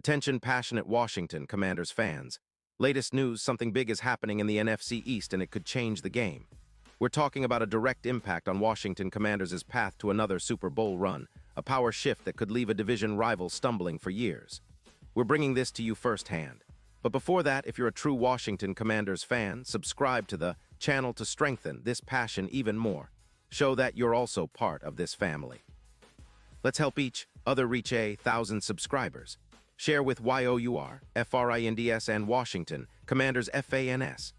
Attention passionate Washington Commanders fans. Latest news, something big is happening in the NFC East and it could change the game. We're talking about a direct impact on Washington Commanders' path to another Super Bowl run, a power shift that could leave a division rival stumbling for years. We're bringing this to you firsthand. But before that, if you're a true Washington Commanders fan, subscribe to the channel to strengthen this passion even more. Show that you're also part of this family. Let's help each other reach 1,000 subscribers. Share with YOUR, FRINDS, and Washington Commanders FANS.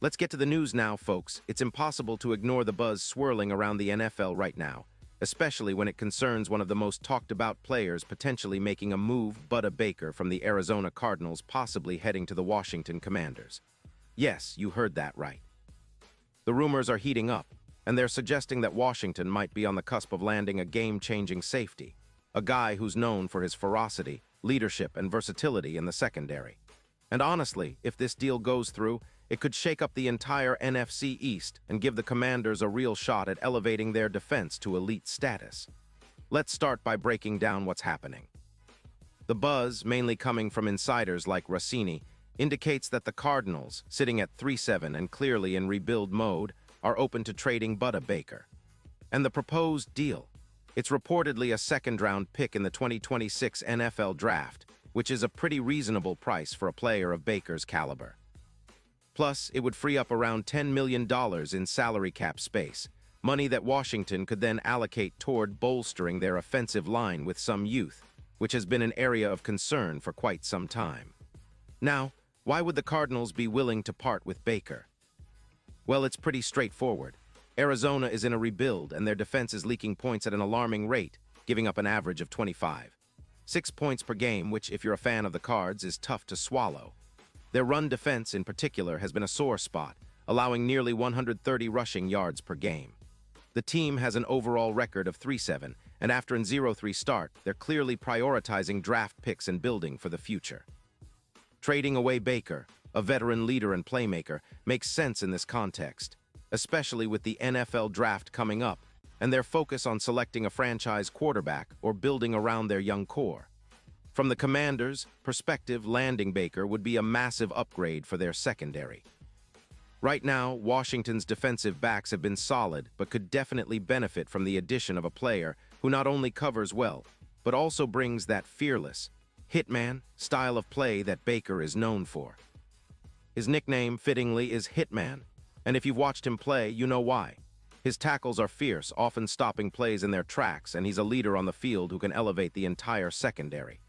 Let's get to the news now, folks. It's impossible to ignore the buzz swirling around the NFL right now, especially when it concerns one of the most talked-about players potentially making a move, Budda Baker from the Arizona Cardinals possibly heading to the Washington Commanders. Yes, you heard that right. The rumors are heating up, and they're suggesting that Washington might be on the cusp of landing a game-changing safety, a guy who's known for his ferocity, leadership, and versatility in the secondary. And honestly, if this deal goes through, it could shake up the entire NFC East and give the Commanders a real shot at elevating their defense to elite status. Let's start by breaking down what's happening. The buzz, mainly coming from insiders like Rossini, indicates that the Cardinals, sitting at 3-7 and clearly in rebuild mode, are open to trading Budda Baker. And the proposed deal? It's reportedly a second-round pick in the 2026 NFL Draft, which is a pretty reasonable price for a player of Baker's caliber. Plus, it would free up around $10 million in salary cap space, money that Washington could then allocate toward bolstering their offensive line with some youth, which has been an area of concern for quite some time. Now, why would the Cardinals be willing to part with Baker? Well, it's pretty straightforward. Arizona is in a rebuild, and their defense is leaking points at an alarming rate, giving up an average of 25. 6 points per game, which, if you're a fan of the Cards, is tough to swallow. Their run defense, in particular, has been a sore spot, allowing nearly 130 rushing yards per game. The team has an overall record of 3-7, and after an 0-3 start, they're clearly prioritizing draft picks and building for the future. Trading away Baker, a veteran leader and playmaker, makes sense in this context, especially with the NFL Draft coming up and their focus on selecting a franchise quarterback or building around their young core. From the Commanders' perspective, landing Baker would be a massive upgrade for their secondary. Right now, Washington's defensive backs have been solid but could definitely benefit from the addition of a player who not only covers well, but also brings that fearless, hitman style of play that Baker is known for. His nickname, fittingly, is Hitman, and if you've watched him play, you know why. His tackles are fierce, often stopping plays in their tracks, and he's a leader on the field who can elevate the entire secondary.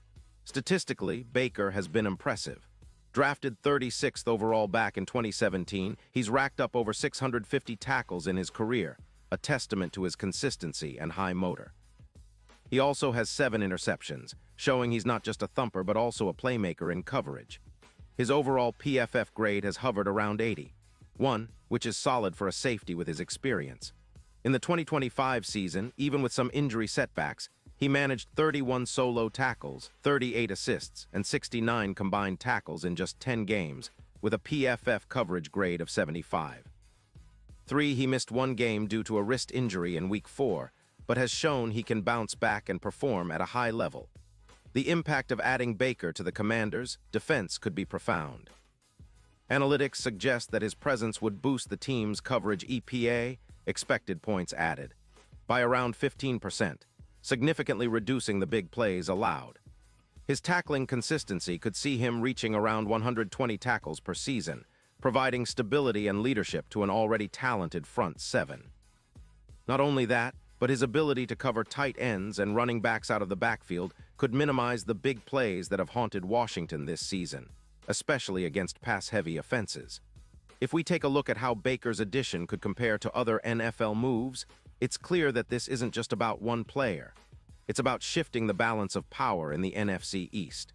Statistically, Baker has been impressive. Drafted 36th overall back in 2017, he's racked up over 650 tackles in his career, a testament to his consistency and high motor. He also has 7 interceptions, showing he's not just a thumper but also a playmaker in coverage. His overall PFF grade has hovered around 81, which is solid for a safety with his experience. In the 2025 season, even with some injury setbacks, he managed 31 solo tackles, 38 assists, and 69 combined tackles in just 10 games, with a PFF coverage grade of 75. He missed 1 game due to a wrist injury in Week 4, but has shown he can bounce back and perform at a high level. The impact of adding Baker to the Commanders' defense could be profound. Analytics suggest that his presence would boost the team's coverage EPA, expected points added, by around 15%, significantly reducing the big plays allowed. His tackling consistency could see him reaching around 120 tackles per season, providing stability and leadership to an already talented front 7. Not only that, but his ability to cover tight ends and running backs out of the backfield could minimize the big plays that have haunted Washington this season, especially against pass-heavy offenses. If we take a look at how Baker's addition could compare to other NFL moves, it's clear that this isn't just about one player. It's about shifting the balance of power in the NFC East.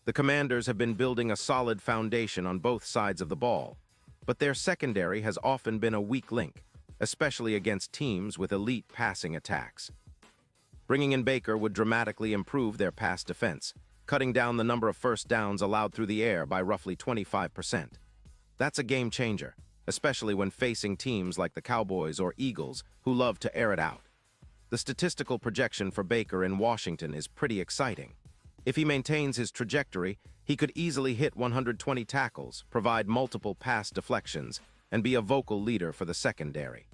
The Commanders have been building a solid foundation on both sides of the ball, but their secondary has often been a weak link, especially against teams with elite passing attacks. Bringing in Baker would dramatically improve their pass defense, cutting down the number of first downs allowed through the air by roughly 25%. That's a game changer, especially when facing teams like the Cowboys or Eagles who love to air it out. The statistical projection for Baker in Washington is pretty exciting. If he maintains his trajectory, he could easily hit 120 tackles, provide multiple pass deflections, and be a vocal leader for the secondary.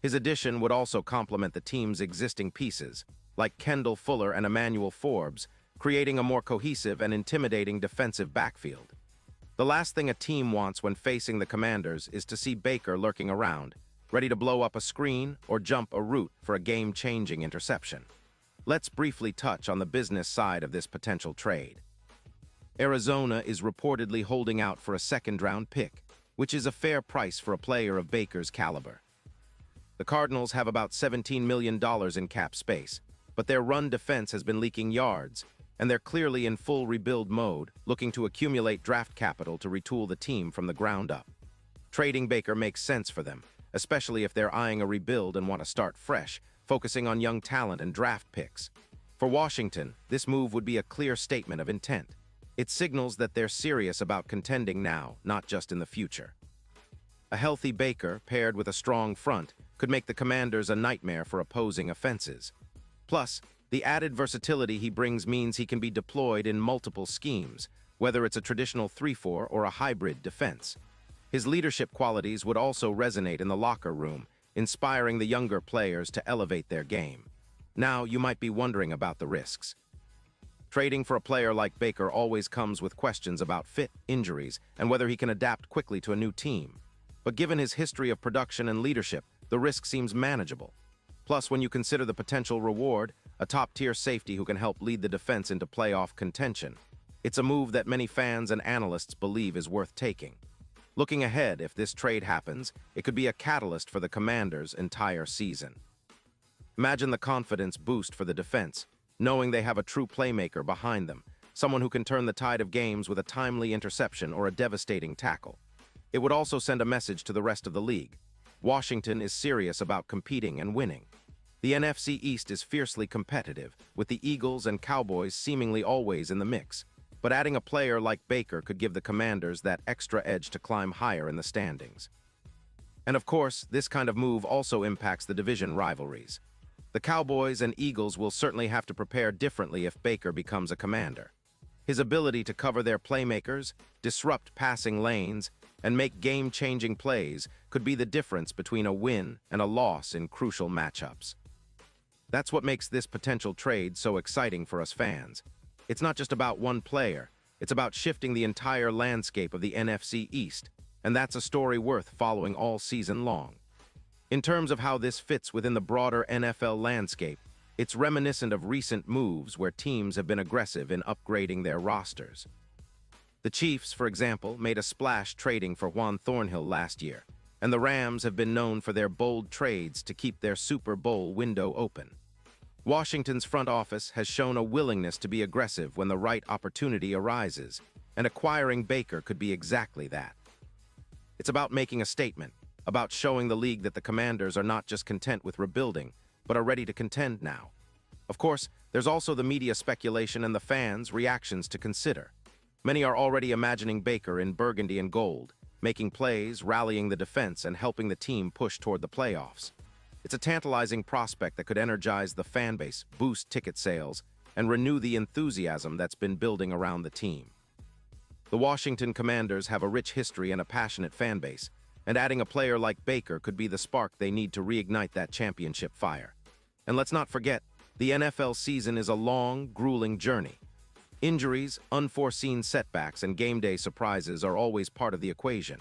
His addition would also complement the team's existing pieces, like Kendall Fuller and Emmanuel Forbes, creating a more cohesive and intimidating defensive backfield. The last thing a team wants when facing the Commanders is to see Baker lurking around, ready to blow up a screen or jump a route for a game-changing interception. Let's briefly touch on the business side of this potential trade. Arizona is reportedly holding out for a second-round pick, which is a fair price for a player of Baker's caliber. The Cardinals have about $17 million in cap space, but their run defense has been leaking yards, and they're clearly in full rebuild mode, looking to accumulate draft capital to retool the team from the ground up. Trading Baker makes sense for them, especially if they're eyeing a rebuild and want to start fresh, focusing on young talent and draft picks. For Washington, this move would be a clear statement of intent. It signals that they're serious about contending now, not just in the future. A healthy Baker, paired with a strong front, could make the Commanders a nightmare for opposing offenses. Plus, the added versatility he brings means he can be deployed in multiple schemes, whether it's a traditional 3-4 or a hybrid defense. His leadership qualities would also resonate in the locker room, inspiring the younger players to elevate their game. Now, you might be wondering about the risks. Trading for a player like Baker always comes with questions about fit, injuries, and whether he can adapt quickly to a new team. But given his history of production and leadership, the risk seems manageable. Plus, when you consider the potential reward, a top-tier safety who can help lead the defense into playoff contention, it's a move that many fans and analysts believe is worth taking. Looking ahead, if this trade happens, it could be a catalyst for the Commanders' entire season. Imagine the confidence boost for the defense, knowing they have a true playmaker behind them, someone who can turn the tide of games with a timely interception or a devastating tackle. It would also send a message to the rest of the league. Washington is serious about competing and winning. The NFC East is fiercely competitive, with the Eagles and Cowboys seemingly always in the mix. But adding a player like Baker could give the Commanders that extra edge to climb higher in the standings. And of course, this kind of move also impacts the division rivalries. The Cowboys and Eagles will certainly have to prepare differently if Baker becomes a Commander. His ability to cover their playmakers, disrupt passing lanes, and make game-changing plays could be the difference between a win and a loss in crucial matchups. That's what makes this potential trade so exciting for us fans. It's not just about one player, it's about shifting the entire landscape of the NFC East, and that's a story worth following all season long. In terms of how this fits within the broader NFL landscape, it's reminiscent of recent moves where teams have been aggressive in upgrading their rosters. The Chiefs, for example, made a splash trading for Juan Thornhill last year, and the Rams have been known for their bold trades to keep their Super Bowl window open. Washington's front office has shown a willingness to be aggressive when the right opportunity arises, and acquiring Baker could be exactly that. It's about making a statement, about showing the league that the Commanders are not just content with rebuilding, but are ready to contend now. Of course, there's also the media speculation and the fans' reactions to consider. Many are already imagining Baker in burgundy and gold, making plays, rallying the defense, and helping the team push toward the playoffs. It's a tantalizing prospect that could energize the fan base, boost ticket sales, and renew the enthusiasm that's been building around the team. The Washington Commanders have a rich history and a passionate fan base, and adding a player like Baker could be the spark they need to reignite that championship fire. And let's not forget, the NFL season is a long, grueling journey. Injuries, unforeseen setbacks, and game day surprises are always part of the equation.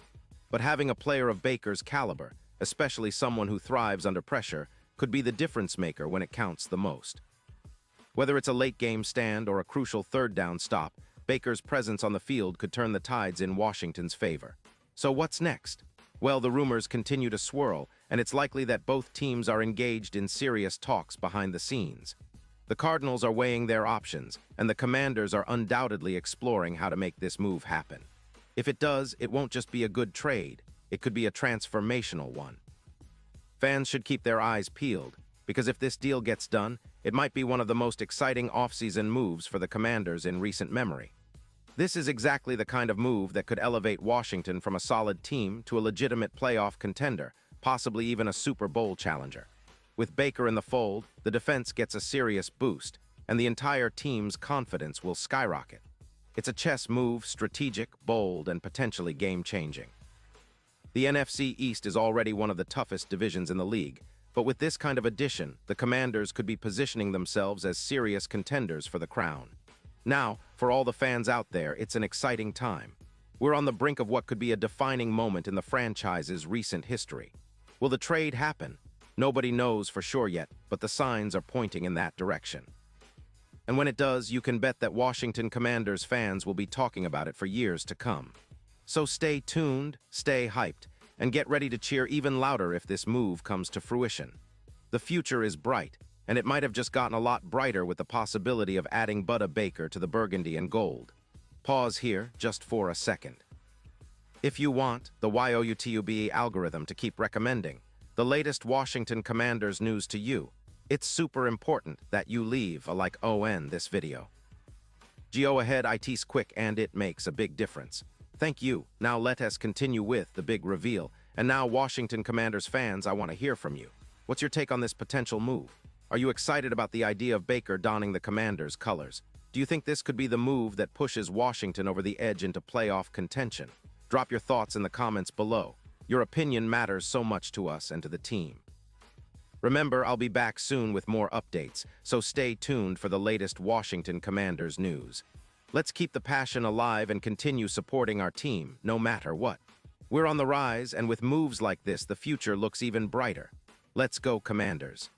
But having a player of Baker's caliber, especially someone who thrives under pressure, could be the difference maker when it counts the most. Whether it's a late-game stand or a crucial third-down stop, Baker's presence on the field could turn the tides in Washington's favor. So what's next? Well, the rumors continue to swirl, and it's likely that both teams are engaged in serious talks behind the scenes. The Cardinals are weighing their options, and the Commanders are undoubtedly exploring how to make this move happen. If it does, it won't just be a good trade. It could be a transformational one. Fans should keep their eyes peeled, because if this deal gets done, it might be one of the most exciting offseason moves for the Commanders in recent memory. This is exactly the kind of move that could elevate Washington from a solid team to a legitimate playoff contender, possibly even a Super Bowl challenger. With Baker in the fold, the defense gets a serious boost, and the entire team's confidence will skyrocket. It's a chess move, strategic, bold, and potentially game-changing. The NFC East is already one of the toughest divisions in the league, but with this kind of addition, the Commanders could be positioning themselves as serious contenders for the crown. Now, for all the fans out there, it's an exciting time. We're on the brink of what could be a defining moment in the franchise's recent history. Will the trade happen? Nobody knows for sure yet, but the signs are pointing in that direction. And when it does, you can bet that Washington Commanders fans will be talking about it for years to come. So stay tuned, stay hyped, and get ready to cheer even louder if this move comes to fruition. The future is bright, and it might have just gotten a lot brighter with the possibility of adding Budda Baker to the burgundy and gold. Pause here just for a second. If you want the YouTube algorithm to keep recommending the latest Washington Commanders news to you, it's super important that you leave a like on this video. Go ahead, it's quick and it makes a big difference. Thank you. Now let us continue with the big reveal. And now, Washington Commanders fans, I want to hear from you. What's your take on this potential move? Are you excited about the idea of Baker donning the Commanders' colors? Do you think this could be the move that pushes Washington over the edge into playoff contention? Drop your thoughts in the comments below. Your opinion matters so much to us and to the team. Remember, I'll be back soon with more updates, so stay tuned for the latest Washington Commanders news. Let's keep the passion alive and continue supporting our team, no matter what. We're on the rise, and with moves like this, the future looks even brighter. Let's go, Commanders.